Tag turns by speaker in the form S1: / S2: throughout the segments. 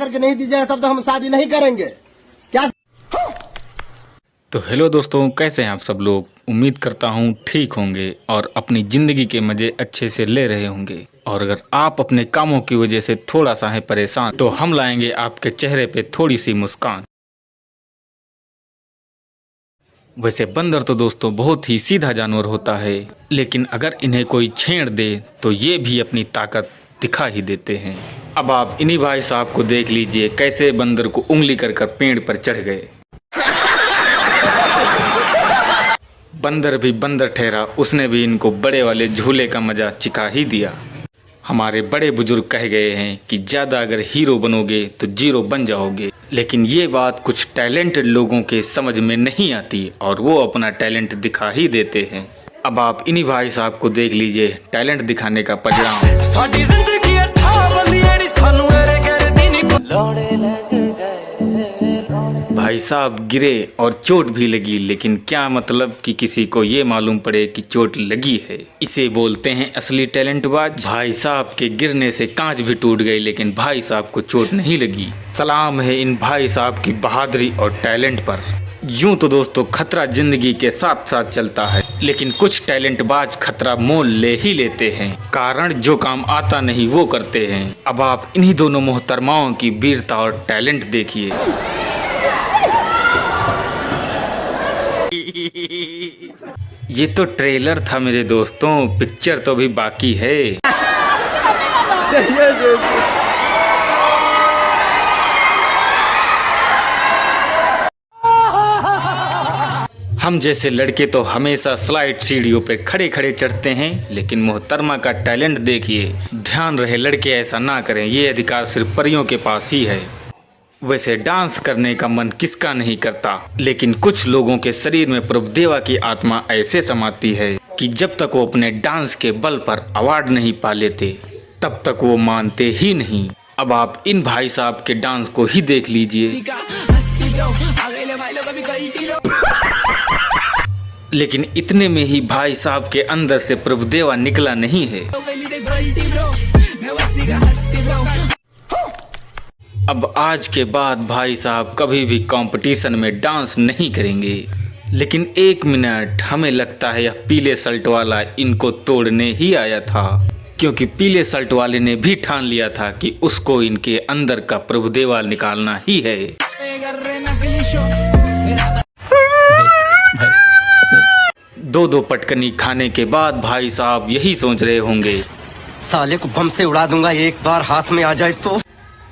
S1: करके नहीं दीजिएगा तब तो हम शादी नहीं करेंगे। क्या?
S2: तो हेलो दोस्तों, कैसे हैं आप सब लोग। उम्मीद करता हूँ ठीक होंगे और अपनी ज़िंदगी के मज़े अच्छे से ले रहे होंगे। और अगर आप अपने कामों की वजह से थोड़ा सा है परेशान, तो हम लाएंगे आपके चेहरे पे थोड़ी सी मुस्कान। वैसे बंदर तो दोस्तों बहुत ही सीधा जानवर होता है, लेकिन अगर इन्हें कोई छेड़ दे तो ये भी अपनी ताकत दिखा ही देते हैं। अब आप इन्हीं भाई साहब को देख लीजिए, कैसे बंदर को उंगली कर कर पेड़ पर चढ़ गए। बंदर भी बंदर ठहरा, उसने भी इनको बड़े वाले झूले का मजा चिखा ही दिया। हमारे बड़े बुजुर्ग कह गए हैं कि ज़्यादा अगर हीरो बनोगे तो जीरो बन जाओगे, लेकिन ये बात कुछ टैलेंटेड लोगों के समझ में नहीं आती और वो अपना टैलेंट दिखा ही देते हैं। अब आप इन्हीं भाई साहब को देख लीजिए, टैलेंट दिखाने का पजराम। भाई साहब गिरे और चोट भी लगी, लेकिन क्या मतलब कि किसी को ये मालूम पड़े कि चोट लगी है। इसे बोलते हैं असली टैलेंटबाज। भाई साहब के गिरने से कांच भी टूट गई, लेकिन भाई साहब को चोट नहीं लगी। सलाम है इन भाई साहब की बहादुरी और टैलेंट पर। यूं तो दोस्तों खतरा जिंदगी के साथ साथ चलता है, लेकिन कुछ टैलेंटबाज खतरा मोल ले ही लेते हैं। कारण जो काम आता नहीं वो करते हैं। अब आप इन्हीं दोनों मोहतरमाओं की वीरता और टैलेंट देखिए। ये तो ट्रेलर था मेरे दोस्तों, पिक्चर तो भी बाकी है। हम जैसे लड़के तो हमेशा स्लाइड सीढ़ियों पे खड़े खड़े चढ़ते हैं, लेकिन मोहतरमा का टैलेंट देखिए। ध्यान रहे लड़के ऐसा ना करें, ये अधिकार सिर्फ परियों के पास ही है। वैसे डांस करने का मन किसका नहीं करता, लेकिन कुछ लोगों के शरीर में प्रभुदेवा की आत्मा ऐसे समाती है कि जब तक वो अपने डांस के बल पर अवार्ड नहीं पा लेते तब तक वो मानते ही नहीं। अब आप इन भाई साहब के डांस को ही देख लीजिए। लेकिन इतने में ही भाई साहब के अंदर से प्रभुदेवा निकला नहीं है। अब आज के बाद भाई साहब कभी भी कंपटीशन में डांस नहीं करेंगे। लेकिन एक मिनट, हमें लगता है यह पीले शर्ट वाला इनको तोड़ने ही आया था, क्योंकि पीले शर्ट वाले ने भी ठान लिया था कि उसको इनके अंदर का प्रभुदेवा निकालना ही है। दो पटकनी खाने के बाद भाई साहब यही सोच रहे होंगे,
S1: साले को बम से उड़ा दूंगा एक बार हाथ में आ जाए तो।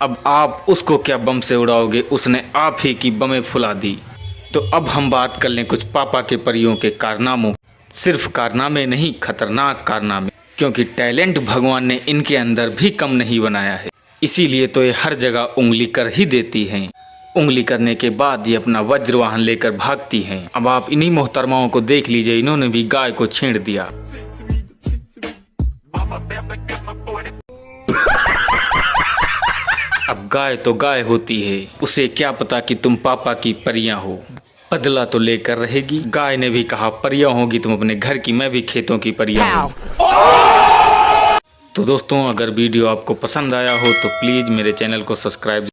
S2: अब आप उसको क्या बम से उड़ाओगे, उसने आप ही की बमें फुला दी। तो अब हम बात कर लें कुछ पापा के परियों के कारनामों। सिर्फ कारनामे नहीं, खतरनाक कारनामे, क्योंकि टैलेंट भगवान ने इनके अंदर भी कम नहीं बनाया है। इसीलिए तो ये हर जगह उंगली कर ही देती हैं। उंगली करने के बाद ये अपना वज्र वाहन लेकर भागती हैं। अब आप इन्हीं मोहतरमाओं को देख लीजिए, इन्होंने भी गाय को छेड़ दिया। अब गाय तो गाय होती है, उसे क्या पता कि तुम पापा की परियां हो। बदला तो लेकर रहेगी। गाय ने भी कहा परियां होगी तुम अपने घर की, मैं भी खेतों की परियां हूँ। तो दोस्तों अगर वीडियो आपको पसंद आया हो तो प्लीज़ मेरे चैनल को सब्सक्राइब